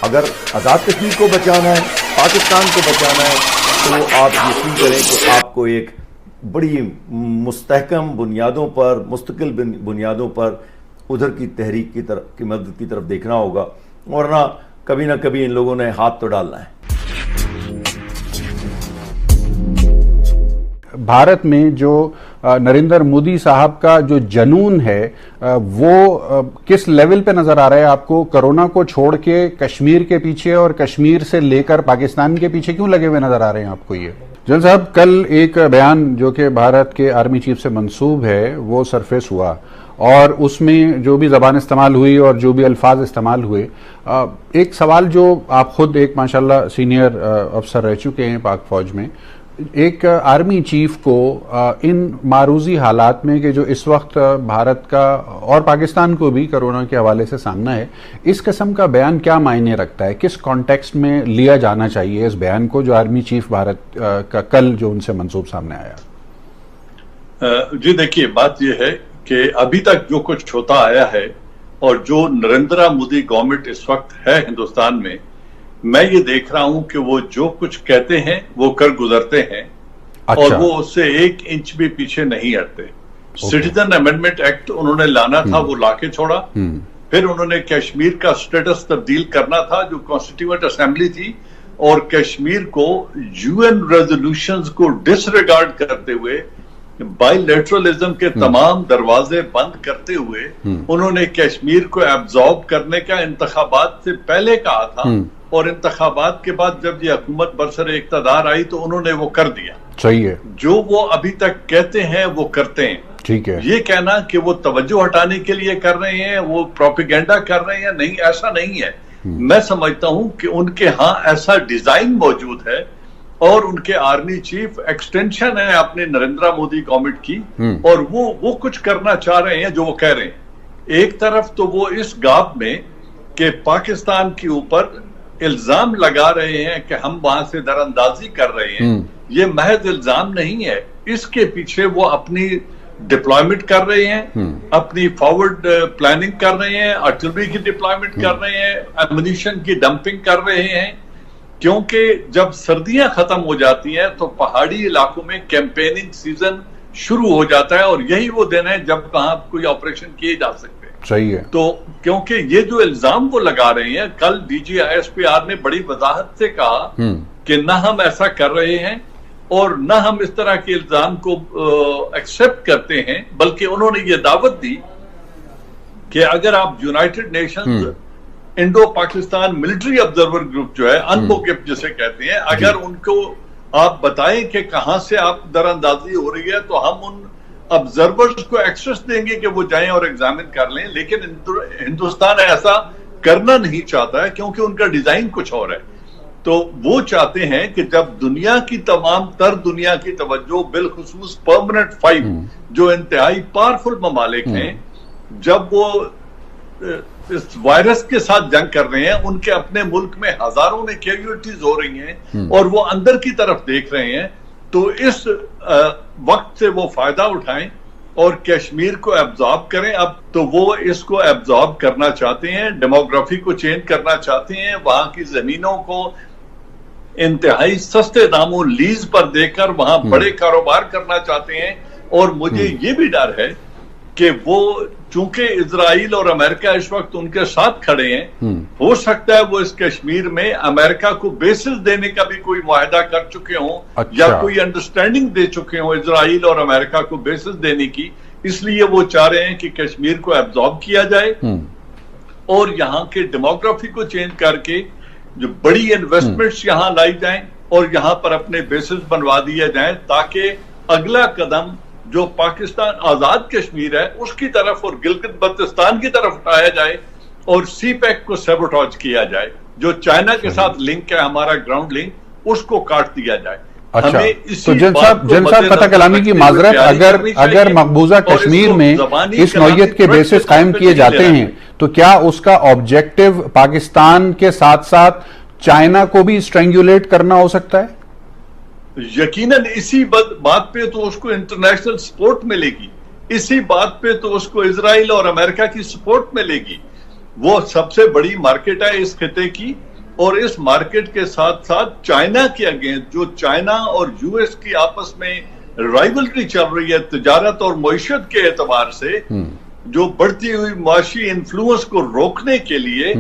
اگر آزاد کشمیر کو بچانا ہے، پاکستان کو بچانا ہے، تو آپ یقین کریں کہ آپ کو ایک بڑی مستحکم بنیادوں پر، مستقل بنیادوں پر ادھر کی تحریک کی مدد کی طرف دیکھنا ہوگا، ورنہ کبھی نہ کبھی ان لوگوں نے ہاتھ تو ڈالنا ہے۔ بھارت میں جو نریندر مودی صاحب کا جو جنون ہے وہ کس لیول پہ نظر آ رہا ہے آپ کو؟ کرونا کو چھوڑ کے کشمیر کے پیچھے اور کشمیر سے لے کر پاکستان کے پیچھے کیوں لگے ہوئے نظر آ رہے ہیں آپ کو یہ؟ جن صاحب، کل ایک بیان جو کہ بھارت کے آرمی چیف سے منسوب ہے وہ سرفیس ہوا، اور اس میں جو بھی زبان استعمال ہوئی اور جو بھی الفاظ استعمال ہوئے، ایک سوال جو آپ خود ایک ماشاءاللہ سینئر افسر رہ چکے ہیں پاک فوج میں، ایک آرمی چیف کو ان معروضی حالات میں کہ جو اس وقت بھارت کا اور پاکستان کو بھی کرونا کے حوالے سے سامنا ہے، اس قسم کا بیان کیا معنی رکھتا ہے؟ کس کانٹیکسٹ میں لیا جانا چاہیے اس بیان کو جو آرمی چیف بھارت کا کل جو ان سے منسوب سامنے آیا؟ جی دیکھیے، بات یہ ہے کہ ابھی تک جو کچھ ہوتا آیا ہے اور جو نریندر مودی گورنمنٹ اس وقت ہے ہندوستان میں یہ دیکھ رہا ہوں کہ وہ جو کچھ کہتے ہیں وہ کر گزرتے ہیں، اور وہ اس سے 1 انچ بھی پیچھے نہیں ہٹتے۔ سٹیزن امینڈمنٹ ایکٹ انہوں نے لانا تھا، وہ لا کے چھوڑا۔ پھر انہوں نے کشمیر کا سٹیٹس تبدیل کرنا تھا جو کانسٹیٹیوئنٹ اسمبلی تھی، اور کشمیر کو UN ریزولوشنز کو ڈس ریگارڈ کرتے ہوئے، بائی لیٹرلزم کے تمام دروازے بند کرتے ہوئے انہوں نے کشمیر کو ایبزارب کرنے کا انتخابات سے پہلے کہا تھا، اور انتخابات کے بعد جب یہ حکومت برسر اقتدار آئی تو انہوں نے وہ کر دیا۔ صحیح ہے۔ جو وہ ابھی تک کہتے ہیں وہ کرتے ہیں۔ ٹھیک ہے۔ یہ کہنا کہ وہ توجہ ہٹانے کے لیے کر رہے ہیں، وہ پروپیگنڈا کر رہے ہیں، نہیں، ایسا نہیں ہے۔ میں سمجھتا ہوں کہ ان کے ہاں ایسا ڈیزائن موجود ہے، اور ان کے آرمی چیف ایکسٹینشن ہے اپنے نریندر مودی گورنمنٹ کی، اور وہ کچھ کرنا چاہ رہے ہیں جو وہ کہہ رہے ہیں۔ ایک طرف تو وہ اس گاب میں کہ پاکستان کے اوپر الزام لگا رہے ہیں کہ ہم وہاں سے در اندازی کر رہے ہیں، یہ محض الزام نہیں ہے، اس کے پیچھے وہ اپنی ڈپلائمنٹ کر رہے ہیں، اپنی فارورڈ پلاننگ کر رہے ہیں، آرٹلری کی ڈپلائمنٹ کر رہے ہیں، ایمونیشن کی ڈمپنگ کر رہے ہیں، کیونکہ جب سردیاں ختم ہو جاتی ہیں تو پہاڑی علاقوں میں کیمپیننگ سیزن شروع ہو جاتا ہے، اور یہی وہ دن ہے جب وہاں کوئی آپریشن کیے جا سکتے ہیں۔ صحیح ہے۔ تو کیونکہ یہ جو الزام وہ لگا رہے ہیں، کل DGISPR نے بڑی وضاحت سے کہا کہ نہ ہم ایسا کر رہے ہیں اور نہ ہم اس طرح کے الزام کو ایکسپٹ کرتے ہیں، بلکہ انہوں نے یہ دعوت دی کہ اگر آپ United Nations Indo Pakistan military observer group جو ہے، UNMOGIP جسے کہتے ہیں، اگر ان کو آپ بتائیں کہ کہاں سے آپ در اندازی ہو رہی ہے تو ہم ان آبزرورز کو ایکسس دیں گے کہ وہ جائیں اور ایگزامن کر لیں، لیکن ہندوستان ایسا کرنا نہیں چاہتا ہے کیونکہ ان کا ڈیزائن کچھ اور ہے۔ تو وہ چاہتے ہیں کہ جب دنیا کی تمام تر دنیا کی توجہ، بالخصوص پرماننٹ 5 جو انتہائی پاورفل ممالک ہیں، جب وہ اس وائرس کے ساتھ جنگ کر رہے ہیں، ان کے اپنے ملک میں ہزاروں میں کیجویلٹیز ہو رہی ہیں اور وہ اندر کی طرف دیکھ رہے ہیں، تو اس وقت سے وہ فائدہ اٹھائیں اور کشمیر کو ایبزارب کریں۔ اب تو وہ اس کو ایبزارب کرنا چاہتے ہیں، ڈیموگرافی کو چینج کرنا چاہتے ہیں، وہاں کی زمینوں کو انتہائی سستے داموں لیز پر دے کر وہاں بڑے کاروبار کرنا چاہتے ہیں۔ اور مجھے یہ بھی ڈر ہے کہ وہ چونکہ اسرائیل اور امریکہ اس وقت ان کے ساتھ کھڑے ہیں، ہو سکتا ہے وہ اس کشمیر میں امریکہ کو بیسز دینے کا بھی کوئی معاہدہ کر چکے ہوں، یا کوئی انڈرسٹینڈنگ دے چکے ہوں اسرائیل اور امریکہ کو بیسز دینے کی، اس لیے وہ چاہ رہے ہیں کہ کشمیر کو ایبزارب کیا جائے اور یہاں کے ڈیموگرافی کو چینج کر کے جو بڑی انویسٹمنٹس یہاں لائی جائیں اور یہاں پر اپنے بیسز بنوا دیے جائیں، تاکہ اگلا قدم جو پاکستان آزاد کشمیر ہے اس کی طرف اور گلگت بلتستان کی طرف اٹھایا جائے، اور سی پیک کو سیبوٹاج کیا جائے، جو چائنا کے ساتھ لنک ہے ہمارا گراؤنڈ لنک، اس کو کاٹ دیا جائے۔ اچھا، تو جن صاحب فتح کلامی کی معذرت، اگر مقبوضہ کشمیر میں اس نوعیت کے بیسز قائم کیے جاتے ہیں تو کیا اس کا آبجیکٹو پاکستان کے ساتھ ساتھ چائنا کو بھی اسٹرینگولیٹ کرنا ہو سکتا ہے؟ یقیناً اسی بات پہ تو اس کو انٹرنیشنل سپورٹ ملے گی، اسی بات پہ تو اس کو اسرائیل اور امریکہ کی سپورٹ ملے گی۔ وہ سب سے بڑی مارکیٹ ہے اس خطے کی، اور اس مارکیٹ کے ساتھ ساتھ چائنا کے اگینسٹ جو چائنا اور یو ایس کی آپس میں رائیولری چل رہی ہے تجارت اور معیشت کے اعتبار سے، جو بڑھتی ہوئی معاشی انفلوئنس کو روکنے کے لیے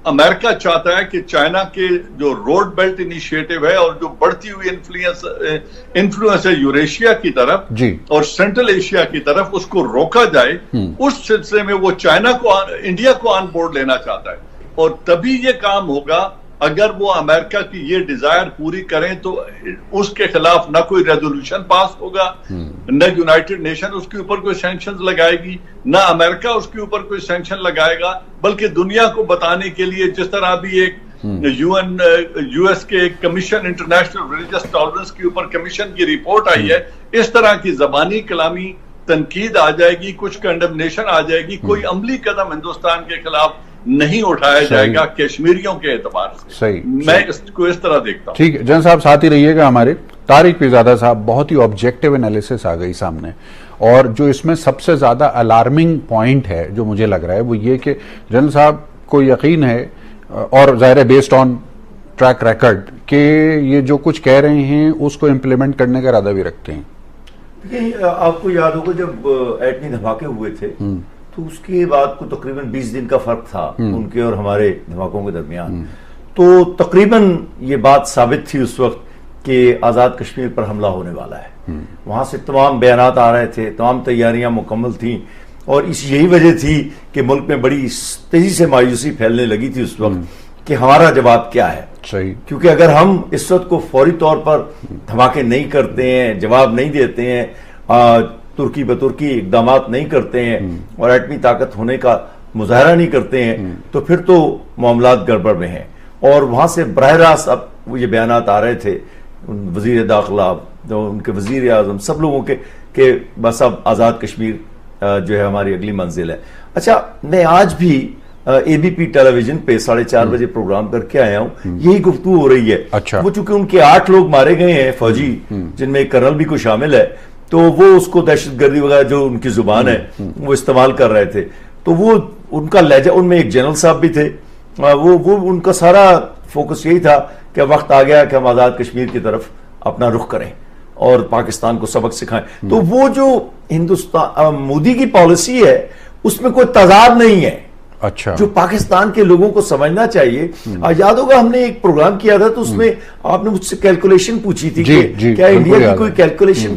امریکہ چاہتا ہے کہ چائنا کے جو روڈ بیلٹ انیشیٹو ہے اور جو بڑھتی ہوئی انفلوئنس ہے یوریشیا کی طرف اور سینٹرل ایشیا کی طرف، اس کو روکا جائے۔ اس سلسلے میں وہ چائنا کو انڈیا کو آن بورڈ لینا چاہتا ہے، اور تبھی یہ کام ہوگا اگر وہ امریکہ کی یہ ڈیزائر پوری کریں تو اس کے خلاف نہ کوئی ریزولوشن پاس ہوگا، نہ یونائٹڈ نیشن اس کے اوپر کوئی سینکشنز لگائے گی، نہ امریکہ اس کے اوپر کوئی سینکشن لگائے گا، بلکہ دنیا کو بتانے کے لیے جس طرح ابھی ایک یو ایس کے کمیشن انٹرنیشنل ریلیجس ٹالرنس کے اوپر کمیشن کی رپورٹ آئی ہے، اس طرح کی زبانی کلامی تنقید آ جائے گی، کچھ کنڈمنیشن آ جائے گی، کوئی عملی قدم ہندوستان کے خلاف نہیں اٹھایا جائے گا کشمیریوں کے اعتبار سے۔ میں اس کو اس طرح دیکھتا ہوں۔ ٹھیک ہے جن صاحب، ساتھ ہی رہیے گا ہمارے۔ طارق پیرزادہ صاحب، بہت ہی آبجیکٹیو انالیسس آ گئی سامنے، اور جو اس میں سب سے زیادہ الارمنگ پوائنٹ ہے جو مجھے لگ رہا ہے وہ یہ کہ جن صاحب کو یقین ہے، اور ظاہر ہے بیسڈ آن ٹریک ریکارڈ، کہ یہ جو کچھ کہہ رہے ہیں اس کو امپلیمنٹ کرنے کا ارادہ بھی رکھتے ہیں۔ دیکھیں، آپ کو یاد ہوگا جب ایٹمی دھماکے ہوئے تھے تو اس کے بعد کو تقریباً 20 دن کا فرق تھا ان کے اور ہمارے دھماکوں کے درمیان، تو تقریباً یہ بات ثابت تھی اس وقت کہ آزاد کشمیر پر حملہ ہونے والا ہے۔ وہاں سے تمام بیانات آ رہے تھے، تمام تیاریاں مکمل تھیں، اور یہی وجہ تھی کہ ملک میں بڑی تیزی سے مایوسی پھیلنے لگی تھی اس وقت کہ ہمارا جواب کیا ہے۔ کیونکہ اگر ہم اس وقت کو فوری طور پر دھماکے نہیں کرتے ہیں، جواب نہیں دیتے ہیں، ترکی بترکی اقدامات نہیں کرتے ہیں اور ایٹمی طاقت ہونے کا مظاہرہ نہیں کرتے ہیں، تو پھر تو معاملات گڑبڑ میں ہیں۔ اور وہاں سے براہ راست اب یہ بیانات آ رہے تھے وزیر داخلہ، ان کے وزیر اعظم، سب لوگوں کے کہ بس اب آزاد کشمیر جو ہے ہماری اگلی منزل ہے۔ اچھا، میں آج بھی اے بی پی ٹیلی ویژن پہ 4:30 بجے پروگرام کر کے آیا ہوں، یہی گفتگو ہو رہی ہے۔ وہ چونکہ ان کے 8 لوگ مارے گئے ہیں فوجی، جن میں ایک کرنل بھی کوئی شامل ہے، تو وہ اس کو دہشت گردی وغیرہ جو ان کی زبان ہے وہ استعمال کر رہے تھے، تو وہ ان کا لہجہ، ان میں ایک جنرل صاحب بھی تھے، وہ ان کا سارا فوکس یہی تھا کہ وقت آ گیا کہ ہم آزاد کشمیر کی طرف اپنا رخ کریں اور پاکستان کو سبق سکھائیں۔ تو وہ جو ہندوستان مودی کی پالیسی ہے اس میں کوئی تضاد نہیں ہے، اچھا، جو پاکستان کے لوگوں کو سمجھنا چاہیے۔ یاد ہوگا ہم نے ایک پروگرام کیا تھا تو اس میں آپ نے مجھ سے کیلکولیشن پوچھی تھی کہ کیا انڈیا کی کوئی کیلکولیشن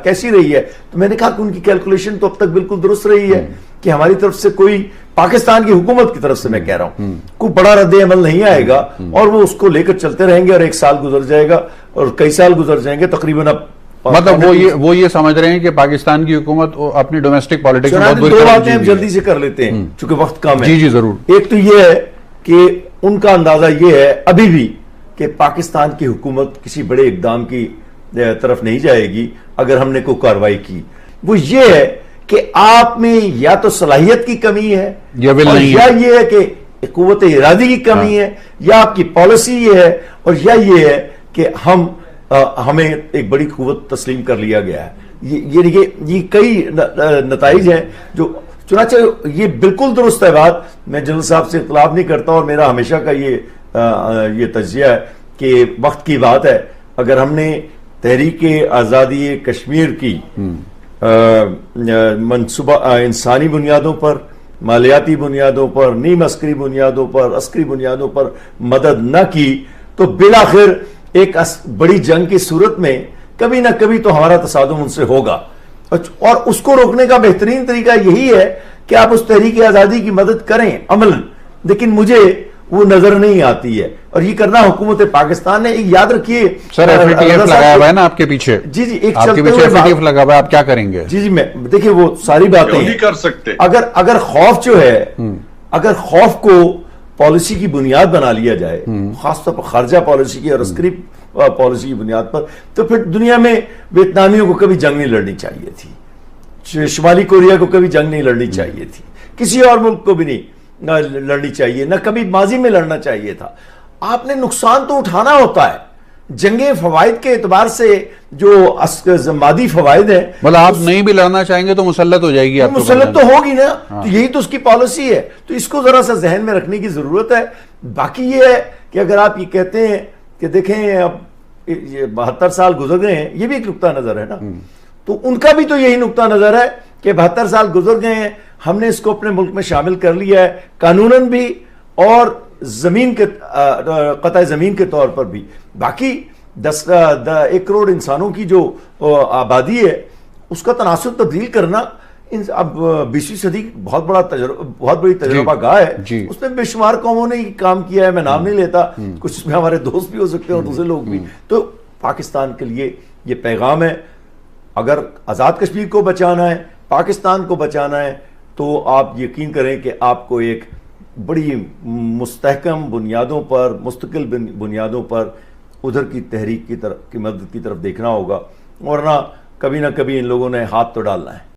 کیسی رہی ہے، تو میں نے کہا کہ ان کی کیلکولیشن تو اب تک بالکل درست رہی ہے کہ ہماری طرف سے کوئی، پاکستان کی حکومت کی طرف سے میں کہہ رہا ہوں، کوئی بڑا رد عمل نہیں آئے گا، اور وہ اس کو لے کر چلتے رہیں گے، اور 1 سال گزر جائے گا اور کئی سال گزر جائیں گے، تقریباً اب مطلب وہ یہ سمجھ رہے ہیں کہ پاکستان کی حکومت اپنی ڈومیسٹک پالیٹکس میں بہت بری 2 باتیں ہم جلدی سے کر لیتے ہیں چونکہ وقت کم ہے۔ جی ضرور۔ ایک تو یہ ہے کہ ان کا اندازہ یہ ہے ابھی بھی کہ پاکستان کی حکومت کسی بڑے اقدام کی طرف نہیں جائے گی اگر ہم نے کوئی کارروائی کی۔ وہ یہ ہے کہ آپ میں یا تو صلاحیت کی کمی ہے، یا یہ ہے کہ قوت ارادی کی کمی ہے، یا آپ کی پالیسی یہ ہے، اور یا یہ ہے کہ ہمیں ایک بڑی قوت تسلیم کر لیا گیا ہے۔ یہ کئی نتائج ہیں جو، چنانچہ یہ بالکل درست ہے بات، میں جنرل صاحب سے اختلاف نہیں کرتا، اور میرا ہمیشہ کا یہ تجزیہ ہے کہ وقت کی بات ہے، اگر ہم نے تحریک آزادی کشمیر کی منصوبہ انسانی بنیادوں پر، مالیاتی بنیادوں پر، نیم عسکری بنیادوں پر، عسکری بنیادوں پر مدد نہ کی تو بالآخر ایک بڑی جنگ کی صورت میں کبھی نہ کبھی تو ہمارا تصادم ان سے ہوگا، اور اس کو روکنے کا بہترین طریقہ یہی ہے کہ آپ اس تحریک آزادی کی مدد کریں عملاً، لیکن مجھے وہ نظر نہیں آتی ہے، اور یہ کرنا حکومت پاکستان نے۔ یاد رکھیے سر، FATF لگایا ہوا ہے نا آپ کے پیچھے، جی ایک آپ کے پیچھے FATF لگا ہوا ہے، آپ کیا کریں گے؟ جی میں دیکھیں وہ ساری باتیں نہیں کر سکتے۔ اگر خوف جو ہے، اگر خوف کو پالیسی کی بنیاد بنا لیا جائے، خاص طور پر خارجہ پالیسی کی اور عسکری پالیسی کی بنیاد پر، تو پھر دنیا میں ویتنامیوں کو کبھی جنگ نہیں لڑنی چاہیے تھی، شمالی کوریا کو کبھی جنگ نہیں لڑنی چاہیے تھی، کسی اور ملک کو بھی نہیں لڑنی چاہیے، نہ کبھی ماضی میں لڑنا چاہیے تھا۔ آپ نے نقصان تو اٹھانا ہوتا ہے، جنگ فوائد کے اعتبار سے جو مادی فوائد ہیں، مطلب آپ نہیں بھی لڑنا چاہیں گے تو مسلط ہو جائے گی، آپ مسلط تو ہوگی نا، تو یہی تو اس کی پالیسی ہے، تو اس کو ذرا سا ذہن میں رکھنے کی ضرورت ہے۔ باقی یہ ہے کہ اگر آپ یہ کہتے ہیں کہ دیکھیں اب یہ 72 سال گزر گئے ہیں، یہ بھی ایک نقطہ نظر ہے نا، تو ان کا بھی تو یہی نقطہ نظر ہے کہ 72 سال گزر گئے ہیں، ہم نے اس کو اپنے ملک میں شامل کر لیا ہے، قانوناً بھی اور زمین کے قطع زمین کے طور پر بھی۔ باقی 1 کروڑ انسانوں کی جو آبادی ہے اس کا تناسب تبدیل کرنا اب 20ویں صدی بہت بڑی تجربہ گاہ ہے، اس میں بے شمار قوموں نے کام کیا ہے، میں نام نہیں لیتا، کچھ اس میں ہمارے دوست بھی ہو سکتے ہیں اور دوسرے لوگ بھی۔ تو پاکستان کے لیے یہ پیغام ہے، اگر آزاد کشمیر کو بچانا ہے، پاکستان کو بچانا ہے، تو آپ یقین کریں کہ آپ کو ایک بڑی مستحکم بنیادوں پر، مستقل بنیادوں پر ادھر کی تحریک کی مدد کی طرف دیکھنا ہوگا، ورنہ کبھی نہ کبھی ان لوگوں نے ہاتھ تو ڈالنا ہے۔